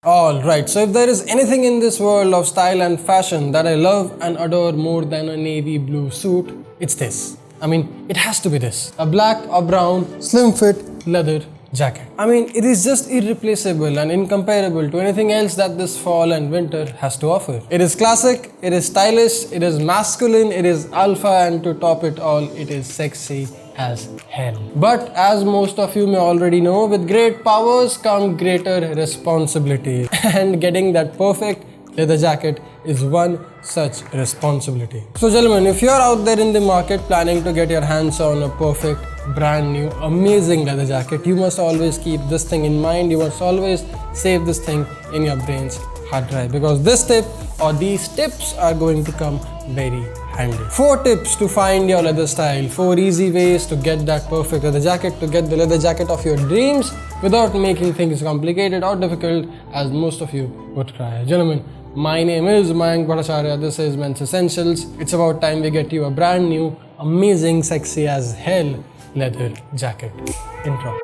Alright, so if there is anything in this world of style and fashion that I love and adore more than a navy blue suit, it's this. I mean, it has to be this. A black or brown, slim fit leather jacket. I mean, it is just irreplaceable and incomparable to anything else that this fall and winter has to offer. It is classic, it is stylish, it is masculine, it is alpha, and to top it all, it is sexy as hell. But as most of you may already know, with great powers come greater responsibility. And getting that perfect leather jacket is one such responsibility. So gentlemen, if you're out there in the market planning to get your hands on a perfect, brand new, amazing leather jacket, you must always keep this thing in mind. You must always save this thing in your brain's hard drive, because this tip or these tips are going to come very handy. 4 tips to find your leather style, 4 easy ways to get that perfect leather jacket, to get the leather jacket of your dreams without making things complicated or difficult as most of you would try. Gentlemen, my name is Mayank Bhattacharya. This is Men's Essentials. It's about time we get you a brand new, amazing, sexy as hell leather jacket. Intro.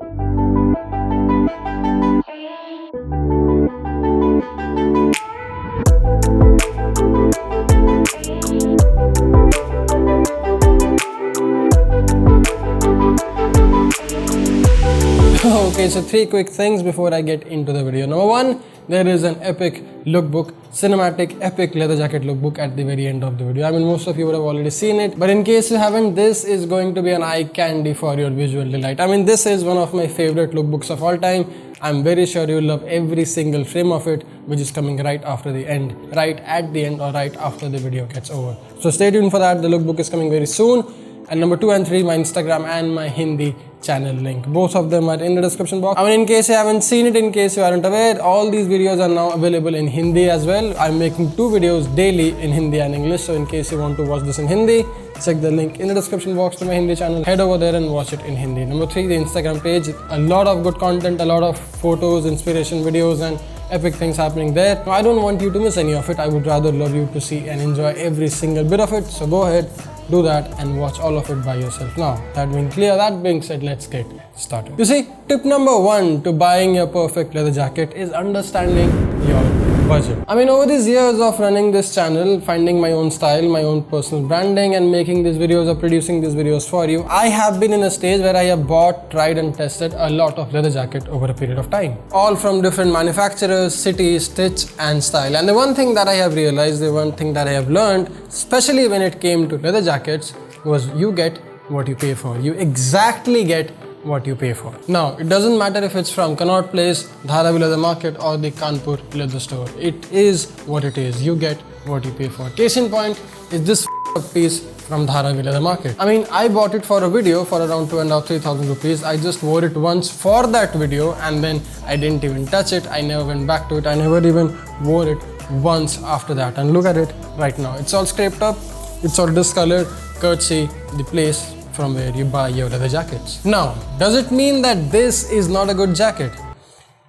Okay, so 3 quick things before I get into the video. Number 1, there is an epic lookbook, cinematic epic leather jacket lookbook at the very end of the video. I mean, most of you would have already seen it, but in case you haven't, this is going to be an eye candy for your visual delight. I mean, this is one of my favorite lookbooks of all time. I'm very sure you'll love every single frame of it, which is coming right after the end, right at the end or right after the video gets over. So stay tuned for that. The lookbook is coming very soon. And number 2 and 3, my Instagram and my Hindi channel link. Both of them are in the description box. I mean, in case you haven't seen it, in case you aren't aware, all these videos are now available in Hindi as well. I'm making 2 videos daily in Hindi and English. So in case you want to watch this in Hindi, check the link in the description box to my Hindi channel. Head over there and watch it in Hindi. Number 3, the Instagram page. A lot of good content, a lot of photos, inspiration videos, and epic things happening there. I don't want you to miss any of it. I would rather love you to see and enjoy every single bit of it. So go ahead, do that and watch all of it by yourself. Now, that being clear, that being said, let's get started. You see, tip number 1 to buying your perfect leather jacket is understanding your budget. I mean, over these years of running this channel, finding my own style, my own personal branding, and making these videos or producing these videos for you, I have been in a stage where I have bought, tried and tested a lot of leather jacket over a period of time. All from different manufacturers, cities, stitch and style. And the one thing that I have realized, the one thing that I have learned, especially when it came to leather jackets, was you get what you pay for. You exactly get what you pay for. Now, it doesn't matter if it's from Connaught Place, Dharavi Leather Market or the Kanpur Leather Store. It is what it is. You get what you pay for. Case in point is this piece from Dharavi Leather Market. I mean, I bought it for a video for around 2,500-3,000 rupees. I just wore it once for that video and then I didn't even touch it. I never went back to it. I never even wore it once after that. And look at it right now. It's all scraped up. It's all discolored, courtesy the place from where you buy your leather jackets. Now, does it mean that this is not a good jacket?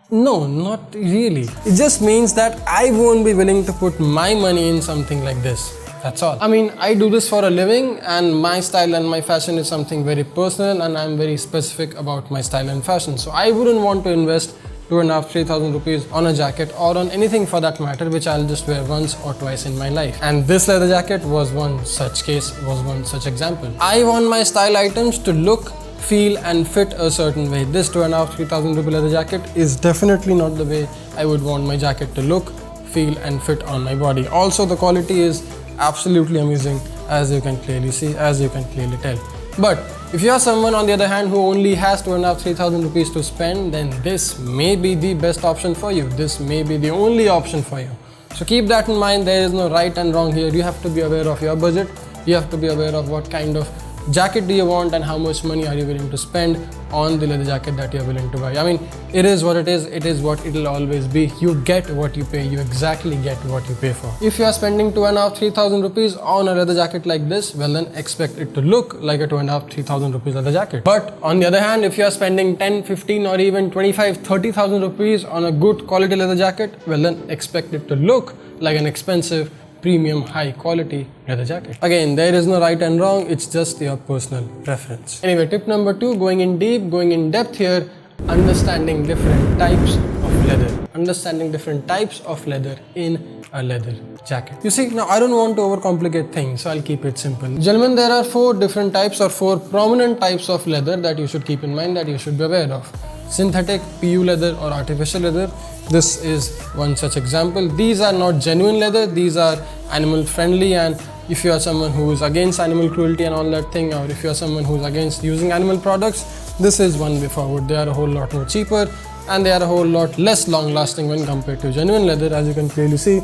No, not really. It just means that I won't be willing to put my money in something like this. That's all. I mean, I do this for a living and my style and my fashion is something very personal and I'm very specific about my style and fashion. So I wouldn't want to invest 2,500-3,000 rupees on a jacket or on anything for that matter, which I'll just wear once or twice in my life. And this leather jacket was one such case, was one such example. I want my style items to look, feel and fit a certain way. This 2,500-3,000 rupee leather jacket is definitely not the way I would want my jacket to look, feel and fit on my body. Also, the quality is absolutely amazing, as you can clearly see, as you can clearly tell. But if you are someone on the other hand who only has 2,500-3,000 rupees to spend, then this may be the best option for you. This may be the only option for you. So keep that in mind. There is no right and wrong here. You have to be aware of your budget. You have to be aware of what kind of jacket do you want and how much money are you willing to spend on the leather jacket that you're willing to buy. I mean, it is what it is what it'll always be. You get what you pay. You exactly get what you pay for. If you are spending 2,500-3,000 rupees on a leather jacket like this, well then expect it to look like a 2,500-3,000 rupees leather jacket. But on the other hand, if you are spending 10, 15 or even 25-30,000 rupees on a good quality leather jacket, well then expect it to look like an expensive, premium, high quality leather jacket. Again, there is no right and wrong, it's just your personal preference. Anyway, tip number 2, going in deep, going in depth here, understanding different types of leather. understanding different types of leather in a leather jacket. You see, now I don't want to overcomplicate things, so I'll keep it simple. Gentlemen, there are 4 different types or 4 prominent types of leather that you should keep in mind, that you should be aware of. Synthetic, PU leather or artificial leather. This is one such example. These are not genuine leather, these are animal friendly, and if you are someone who is against animal cruelty and all that thing, or if you are someone who is against using animal products, this is one way forward. They are a whole lot more cheaper and they are a whole lot less long lasting when compared to genuine leather. As you can clearly see,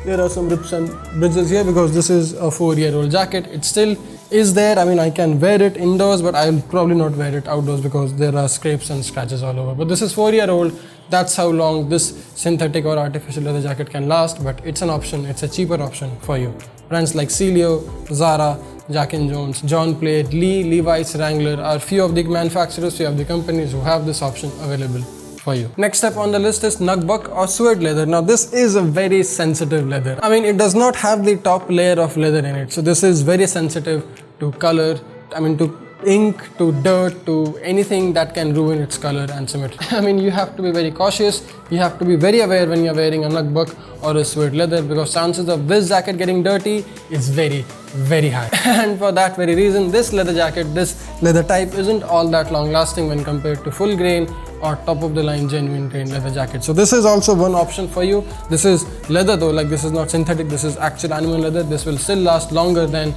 there are some rips and bridges here because this is a 4-year-old jacket. It still is there. I mean, I can wear it indoors, but I'll probably not wear it outdoors because there are scrapes and scratches all over. But this is 4-year-old. That's how long this synthetic or artificial leather jacket can last, but it's an option. It's a cheaper option for you. Brands like Celio, Zara, Jack & Jones, John Plaid, Lee, Levi's, Wrangler are few of the manufacturers, few of the companies who have this option available for you. Next up on the list is nubuck or suede leather. Now this is a very sensitive leather. I mean, it does not have the top layer of leather in it. So this is very sensitive to color, to ink, to dirt, to anything that can ruin its color and symmetry. I mean, you have to be very cautious. You have to be very aware when you're wearing a nubuck or a suede leather, because chances of this jacket getting dirty is very, very high. And for that very reason, this leather jacket, this leather type isn't all that long lasting when compared to full grain or top of the line genuine grain leather jacket. So this is also one option for you. This is leather though, like this is not synthetic, this is actual animal leather. This will still last longer than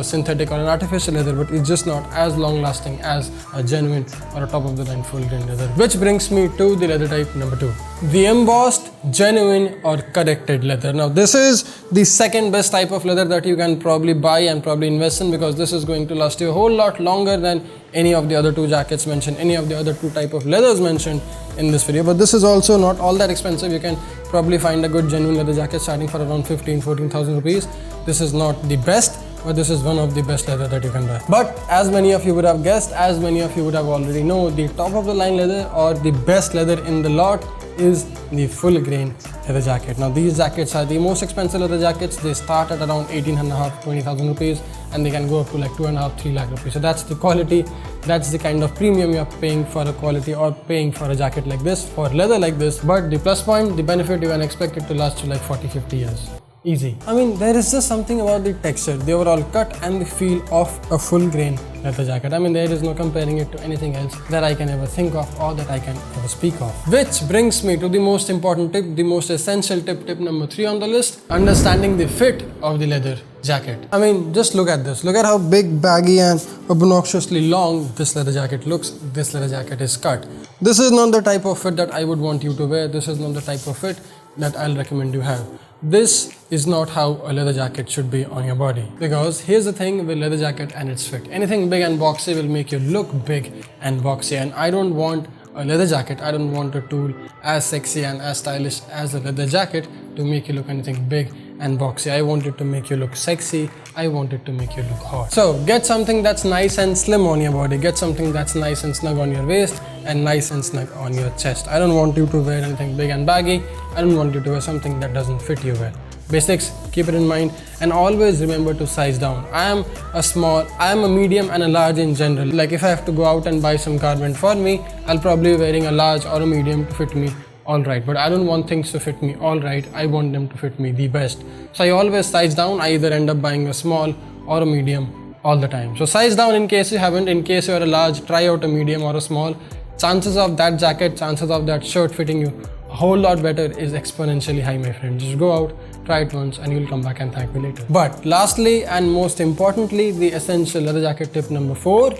synthetic or an artificial leather, but it's just not as long lasting as a genuine or a top of the line full grain leather. Which brings me to the leather type number 2, the embossed, genuine or corrected leather. Now this is the second best type of leather that you can probably buy and probably invest in, because this is going to last you a whole lot longer than any of the other 2 jackets mentioned, any of the other 2 type of leathers mentioned in this video. But this is also not all that expensive. You can probably find a good genuine leather jacket starting for around 15,000-14,000 rupees. This is not the best, but this is one of the best leather that you can buy. But as many of you would have guessed, as many of you would have already know, the top of the line leather or the best leather in the lot is the full grain leather jacket. Now these jackets are the most expensive leather jackets. They start at around 18,500-20,000 rupees and they can go up to like 2.5-3 lakh rupees. So that's the quality, that's the kind of premium you're paying for a quality or paying for a jacket like this, for leather like this. But the plus point, the benefit, you can expect it to last you like 40-50 years. Easy. I mean, there is just something about the texture, the overall cut and the feel of a full grain leather jacket. I mean, there is no comparing it to anything else that I can ever think of or that I can ever speak of. Which brings me to the most important tip, the most essential tip number 3 on the list, understanding the fit of the leather jacket. I mean, just look at this. Look at how big, baggy and obnoxiously long this leather jacket looks. This leather jacket is cut. This is not the type of fit that I would want you to wear. This is not the type of fit that I'll recommend you have. This is not how a leather jacket should be on your body, because here's the thing with leather jacket and its fit. Anything big and boxy will make you look big and boxy, and I don't want a leather jacket, I don't want a tool as sexy and as stylish as a leather jacket to make you look anything big and boxy. I want it to make you look sexy. I want it to make you look hot. So get something that's nice and slim on your body. Get something that's nice and snug on your waist and nice and snug on your chest. I don't want you to wear anything big and baggy. I don't want you to wear something that doesn't fit you well. Basics, keep it in mind, and always remember to size down. I am a small, I am a medium and a large in general. Like if I have to go out and buy some garment for me, I'll probably be wearing a large or a medium to fit me alright, but I don't want things to fit me alright, I want them to fit me the best. So I always size down. I either end up buying a small or a medium all the time. So size down in case you haven't. In case you're a large, try out a medium or a small. Chances of that jacket, chances of that shirt fitting you a whole lot better is exponentially high, my friend. Just go out, try it once, and you'll come back and thank me later. But lastly and most importantly, the essential leather jacket tip number 4,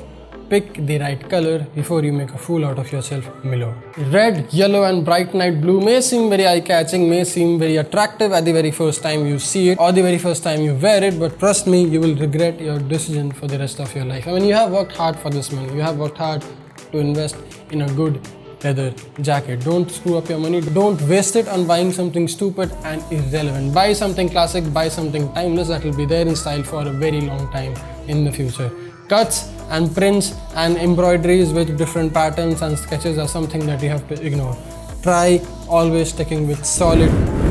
pick the right color before you make a fool out of yourself below. Red, yellow and bright night blue may seem very eye-catching, may seem very attractive at the very first time you see it or the very first time you wear it, but trust me, you will regret your decision for the rest of your life. I mean, you have worked hard for this money. You have worked hard to invest in a good leather jacket. Don't screw up your money. Don't waste it on buying something stupid and irrelevant. Buy something classic, buy something timeless that will be there in style for a very long time in the future. Cuts and prints and embroideries with different patterns and sketches are something that you have to ignore. Try always sticking with solid,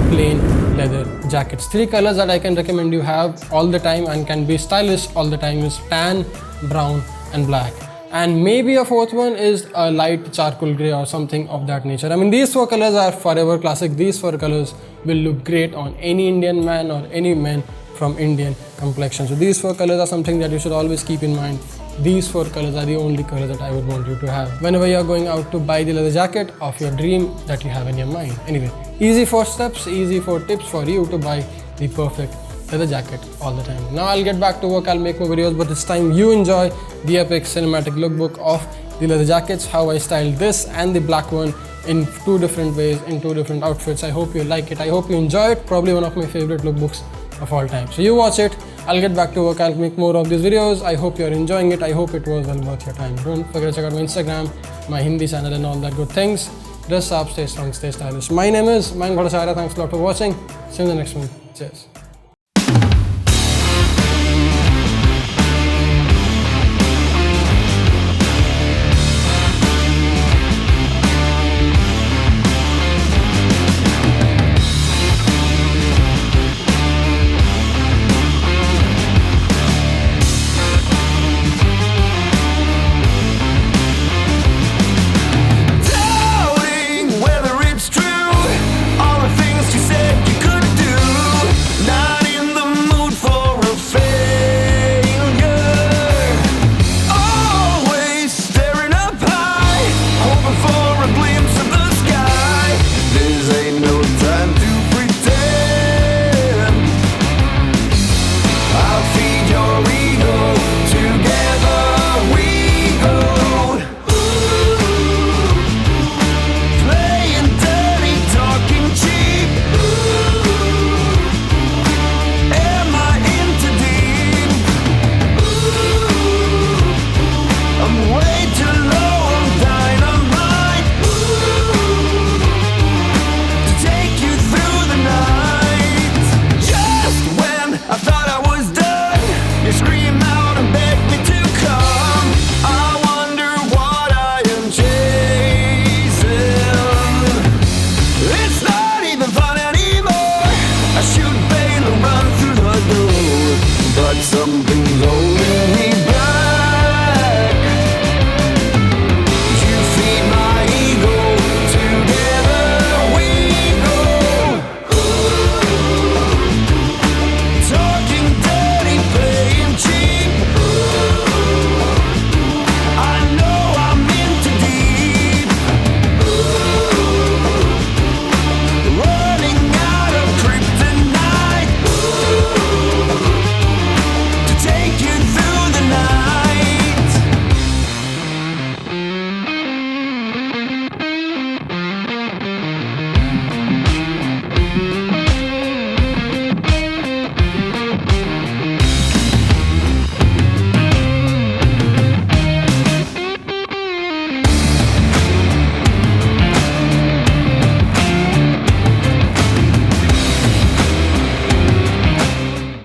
plain leather jackets. 3 colors that I can recommend you have all the time and can be stylish all the time is tan, brown and black. and maybe a fourth one is a light charcoal gray or something of that nature. I mean, these 4 colors are forever classic. These 4 colors will look great on any Indian man or any man from Indian complexion. So these 4 colors are something that you should always keep in mind. These 4 colors are the only colors that I would want you to have whenever you are going out to buy the leather jacket of your dream that you have in your mind. Anyway, easy 4 steps, easy 4 tips for you to buy the perfect leather jacket all the time. Now I'll get back to work, I'll make more videos, but this time you enjoy the epic cinematic lookbook of the leather jackets, how I styled this and the black one in 2 different ways, in 2 different outfits. I hope you like it, I hope you enjoy it. Probably one of my favorite lookbooks of all time. So you watch it, I'll get back to work, I'll make more of these videos. I hope you're enjoying it, I hope it was well worth your time. Don't forget to check out my Instagram, my Hindi channel and all that good things. Dress up, stay strong, stay stylish. My name is Mayank Bhattacharya. Thanks a lot for watching. See you in the next one. Cheers.